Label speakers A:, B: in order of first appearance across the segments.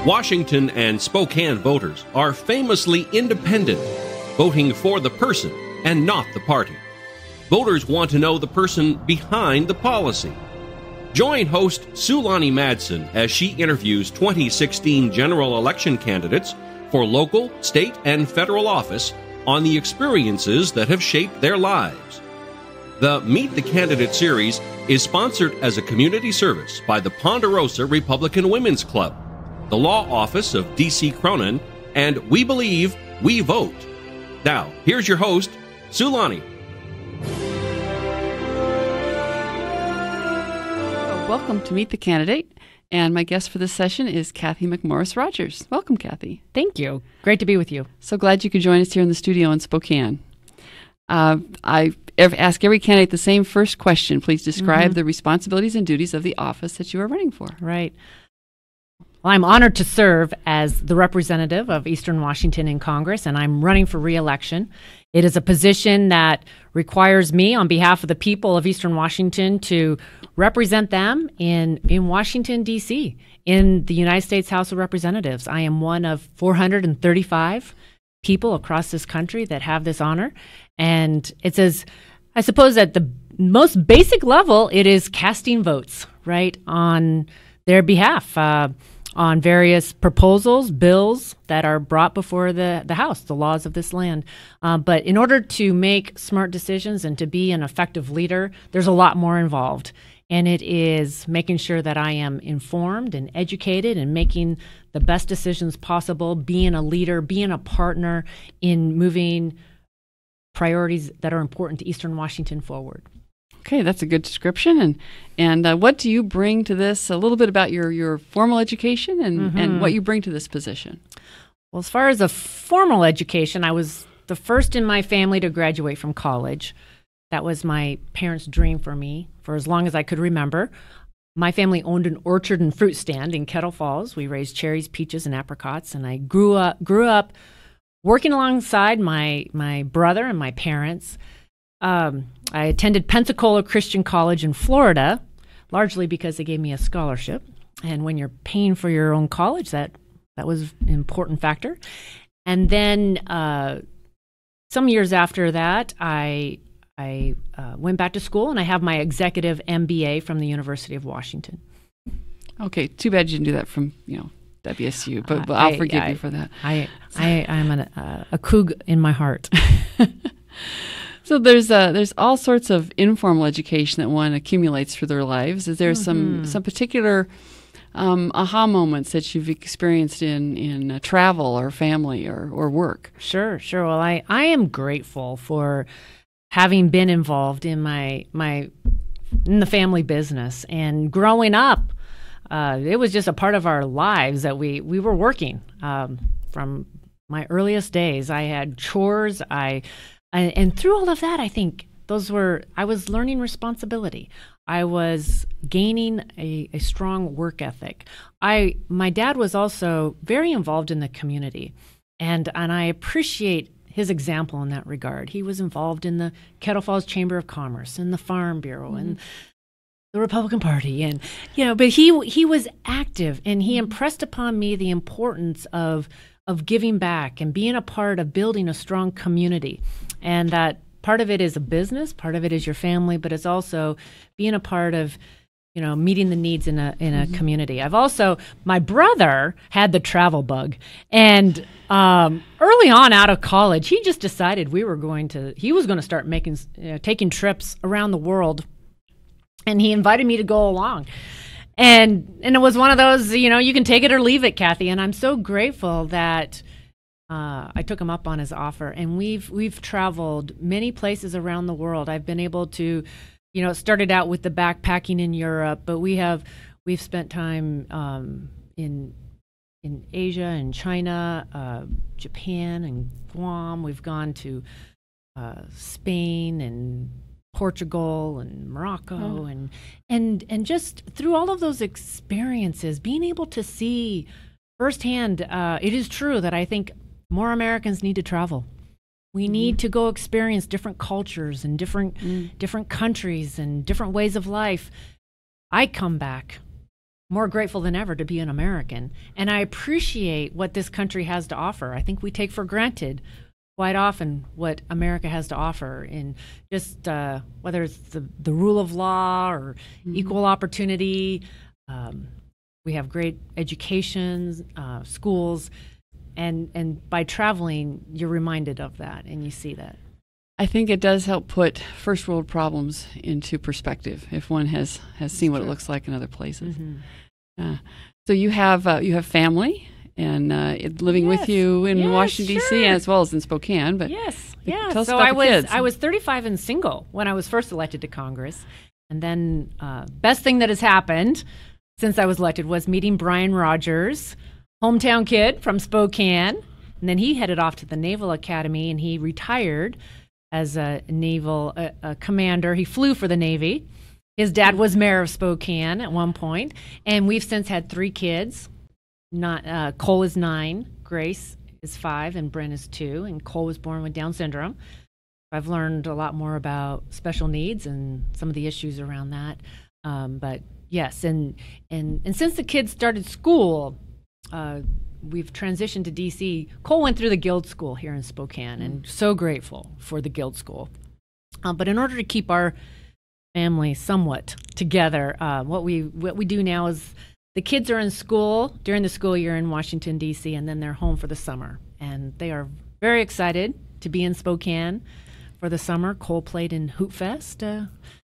A: Washington and Spokane voters are famously independent, voting for the person and not the party. Voters want to know the person behind the policy. Join host Sulani Madsen as she interviews 2016 general election candidates for local, state, and federal office on the experiences that have shaped their lives. The Meet the Candidate series is sponsored as a community service by the Ponderosa Republican Women's Club, the Law Office of D.C. Cronin, and We Believe, We Vote. Now, here's your host, Sulani.
B: Welcome to Meet the Candidate, and my guest for this session is Cathy McMorris Rodgers. Welcome, Cathy.
C: Thank you. Great to be with you.
B: So glad you could join us here in the studio in Spokane. I ask every candidate the same first question. Please describe the responsibilities and duties of the office that you are running for.
C: Right. Well, I'm honored to serve as the representative of Eastern Washington in Congress, and I'm running for re-election. It is a position that requires me, on behalf of the people of Eastern Washington, to represent them in Washington, D.C., in the United States House of Representatives. I am one of 435 people across this country that have this honor. And it says, I suppose at the most basic level, it is casting votes, right, on their behalf, on various proposals, bills that are brought before the House, the laws of this land. But in order to make smart decisions and to be an effective leader, there's a lot more involved. And it is making sure that I am informed and educated and making the best decisions possible, being a leader, being a partner in moving priorities that are important to Eastern Washington forward.
B: Okay, that's a good description. And what do you bring to this? A little bit about your formal education and what you bring to this position.
C: Well, as far as a formal education, I was the first in my family to graduate from college. That was my parents' dream for me for as long as I could remember. My family owned an orchard and fruit stand in Kettle Falls. We raised cherries, peaches, and apricots, and I grew up working alongside my brother and my parents. I attended Pensacola Christian College in Florida, largely because they gave me a scholarship. And when you're paying for your own college, that was an important factor. And then some years after that, I went back to school, and I have my executive MBA from the University of Washington.
B: Okay, too bad you didn't do that from WSU, but I'll forgive you for that.
C: I'm a Coug in my heart.
B: So there's all sorts of informal education that one accumulates through their lives. Is there some particular aha moments that you've experienced in travel or family or work?
C: Sure. Well, I am grateful for having been involved in in the family business, and growing up, it was just a part of our lives that we were working from my earliest days. I had chores. And through all of that, I think I was learning responsibility. I was gaining a strong work ethic. My dad was also very involved in the community, and I appreciate his example in that regard. He was involved in the Kettle Falls Chamber of Commerce and the Farm Bureau and the Republican Party, and but he was active, and he impressed upon me the importance of giving back and being a part of building a strong community. And that part of it is a business, part of it is your family, but it's also being a part of, meeting the needs in a community. My brother had the travel bug, and early on out of college, he just decided he was going to start taking trips around the world, and he invited me to go along. And it was one of those, you can take it or leave it, Cathy. And I'm so grateful that I took him up on his offer. And we've traveled many places around the world. I've been able to, it started out with the backpacking in Europe, but we've spent time in Asia and China, Japan and Guam. We've gone to Spain and Portugal and Morocco, and just through all of those experiences, being able to see firsthand, it is true that I think more Americans need to travel. We need to go experience different cultures and different countries and different ways of life. I come back more grateful than ever to be an American. And I appreciate what this country has to offer. I think we take for granted quite often what America has to offer in just whether it's the rule of law or equal opportunity. We have great education, schools, and by traveling, you're reminded of that and you see that.
B: I think it does help put first world problems into perspective if one has seen what it looks like in other places. So you have family and living with you in Washington D.C. as well as in Spokane. But tell us
C: so
B: about the kids.
C: I was 35 and single when I was first elected to Congress, and then best thing that has happened since I was elected was meeting Brian Rodgers, hometown kid from Spokane, and then he headed off to the Naval Academy and he retired as a naval commander. He flew for the Navy. His dad was mayor of Spokane at one point, and we've since had 3 kids. Cole is 9, Grace is 5, and Brent is 2, and Cole was born with Down syndrome. I've learned a lot more about special needs and some of the issues around that. But yes, and since the kids started school, we've transitioned to DC. Cole went through the Guild School here in Spokane, and so grateful for the Guild School. But in order to keep our family somewhat together, what we do now is the kids are in school during the school year in Washington, D.C., and then they're home for the summer. And they are very excited to be in Spokane for the summer. Cole played in Hoop Fest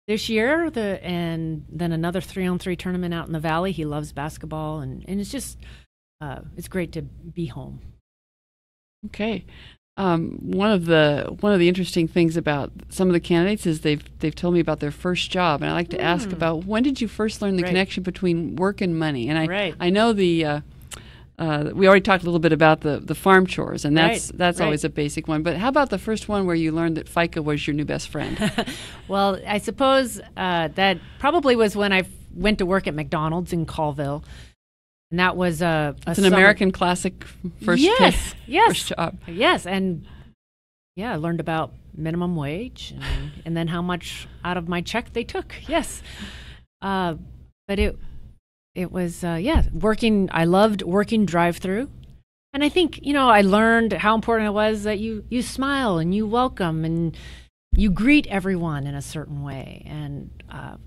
C: this year, and then another 3-on-3 tournament out in the Valley. He loves basketball, and it's just it's great to be home.
B: Okay. One of the interesting things about some of the candidates is they've told me about their first job, and I like to ask about when did you first learn the connection between work and money? And I know we already talked a little bit about the farm chores, and that's always a basic one. But how about the first one where you learned that FICA was your new best friend?
C: Well, I suppose that probably was when I went to work at McDonald's in Colville. And that was
B: it's an American classic first job.
C: Yes, and I learned about minimum wage and then how much out of my check they took. Yes, but it was working. I loved working drive-through, and I think I learned how important it was that you smile and you welcome and you greet everyone in a certain way, and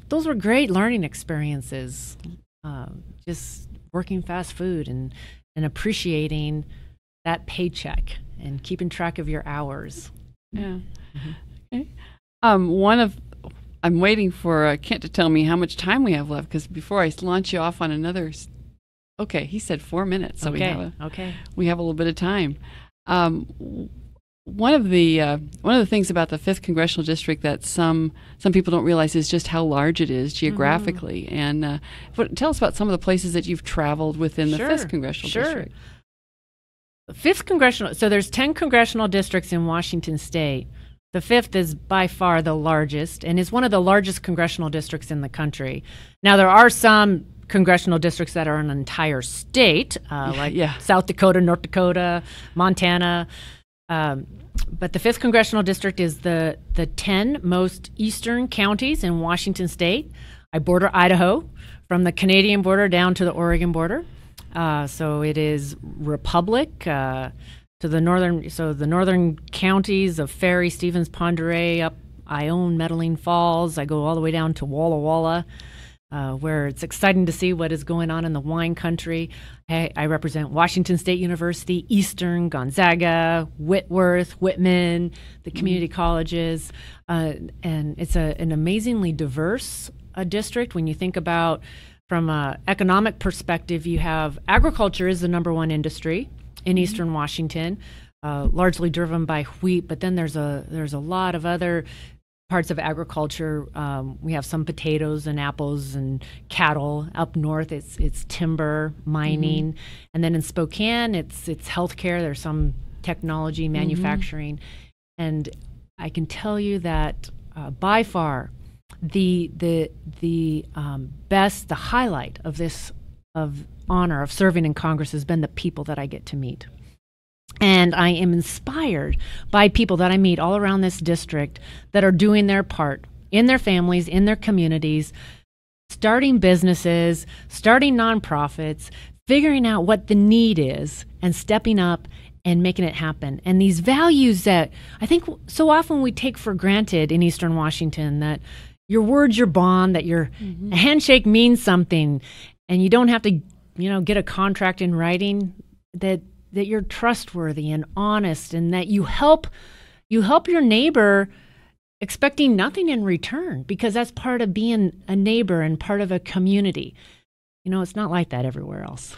C: those were great learning experiences. Just working fast food and appreciating that paycheck and keeping track of your hours.
B: Yeah. Okay. I'm waiting for Kent to tell me how much time we have left, because before I launch you off on another. Okay, he said 4 minutes, so we have a little bit of time. One of the things about the 5th Congressional District that some people don't realize is just how large it is geographically. And tell us about some of the places that you've traveled within the 5th Congressional District.
C: The 5th Congressional, so there's 10 congressional districts in Washington State. The 5th is by far the largest and is one of the largest congressional districts in the country. Now, there are some congressional districts that are an entire state, like South Dakota, North Dakota, Montana. But the 5th Congressional District is the 10 most eastern counties in Washington State. I border Idaho from the Canadian border down to the Oregon border. So it is Republic to the northern counties of Ferry, Stevens, Pend Oreille, up Ione, Medellin Falls. I go all the way down to Walla Walla, where it's exciting to see what is going on in the wine country. I represent Washington State University, Eastern, Gonzaga, Whitworth, Whitman, the community colleges, and it's an amazingly diverse district. When you think about from an economic perspective, you have agriculture is the number one industry in Eastern Washington, largely driven by wheat, but then there's a lot of other parts of agriculture. We have some potatoes and apples and cattle. Up north, it's timber, mining, and then in Spokane, it's healthcare. There's some technology, manufacturing, and I can tell you that by far the best, the highlight of this honor of serving in Congress has been the people that I get to meet. And I am inspired by people that I meet all around this district that are doing their part in their families, in their communities, starting businesses, starting nonprofits, figuring out what the need is, and stepping up and making it happen. And these values that I think so often we take for granted in Eastern Washington, that your word's your bond, that your a handshake means something, and you don't have to, get a contract in writing, that you're trustworthy and honest, and that you help your neighbor expecting nothing in return, because that's part of being a neighbor and part of a community. It's not like that everywhere else.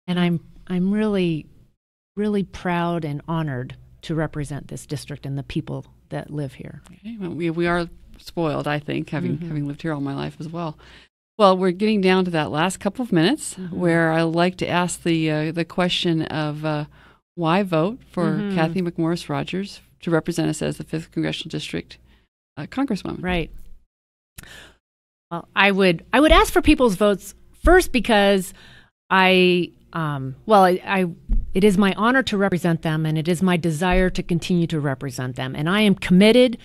C: And I'm really, really proud and honored to represent this district and the people that live here.
B: Okay, well, we are spoiled, I think, having lived here all my life as well. Well, we're getting down to that last couple of minutes where I like to ask the question of why vote for Cathy McMorris Rodgers to represent us as the 5th Congressional District Congresswoman.
C: Right. Well, I would ask for people's votes first because it is my honor to represent them, and it is my desire to continue to represent them. And I am committed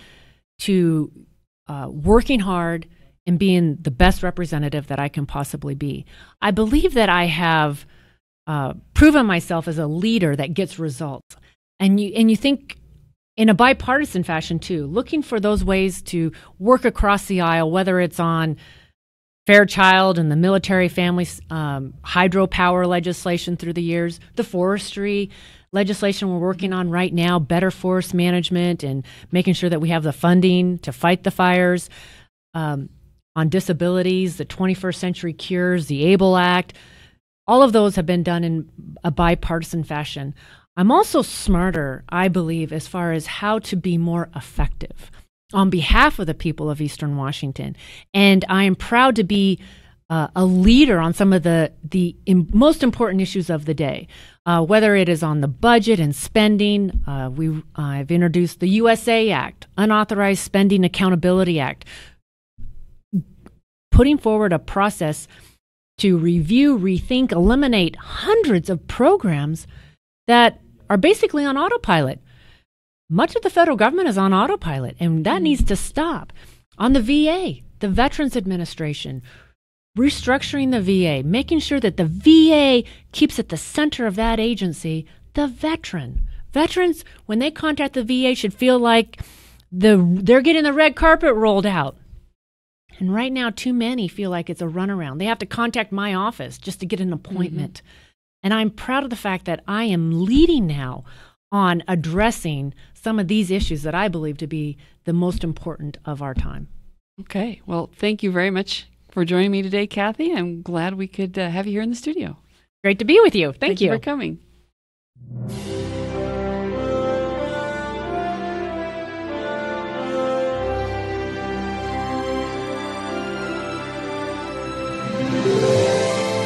C: to working hard and being the best representative that I can possibly be. I believe that I have proven myself as a leader that gets results. And you think in a bipartisan fashion too, looking for those ways to work across the aisle, whether it's on Fairchild and the military families, hydropower legislation through the years, the forestry legislation we're working on right now, better forest management and making sure that we have the funding to fight the fires, on disabilities, the 21st Century Cures, the ABLE Act. All of those have been done in a bipartisan fashion. I'm also smarter, I believe, as far as how to be more effective on behalf of the people of Eastern Washington. And I am proud to be a leader on some of the most important issues of the day, whether it is on the budget and spending. I've introduced the USA Act, Unauthorized Spending Accountability Act, putting forward a process to review, rethink, eliminate hundreds of programs that are basically on autopilot. Much of the federal government is on autopilot, and that needs to stop. On the VA, the Veterans Administration, restructuring the VA, making sure that the VA keeps at the center of that agency the veteran. Veterans, when they contact the VA, should feel like they're getting the red carpet rolled out. And right now, too many feel like it's a runaround. They have to contact my office just to get an appointment. And I'm proud of the fact that I am leading now on addressing some of these issues that I believe to be the most important of our time.
B: Okay. Well, thank you very much for joining me today, Cathy. I'm glad we could have you here in the studio.
C: Great to be with you. Thank you
B: for coming.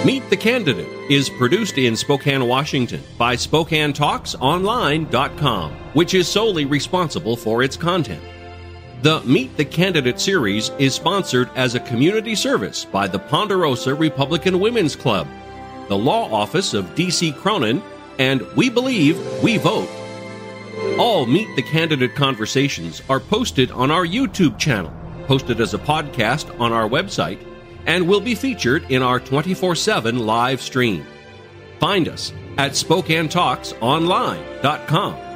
A: Meet the Candidate is produced in Spokane, Washington by SpokaneTalksOnline.com, which is solely responsible for its content. The Meet the Candidate series is sponsored as a community service by the Ponderosa Republican Women's Club, the Law Office of D.C. Cronin, and We Believe, We Vote. All Meet the Candidate conversations are posted on our YouTube channel, posted as a podcast on our website, and will be featured in our 24/7 live stream. Find us at SpokaneTalksOnline.com.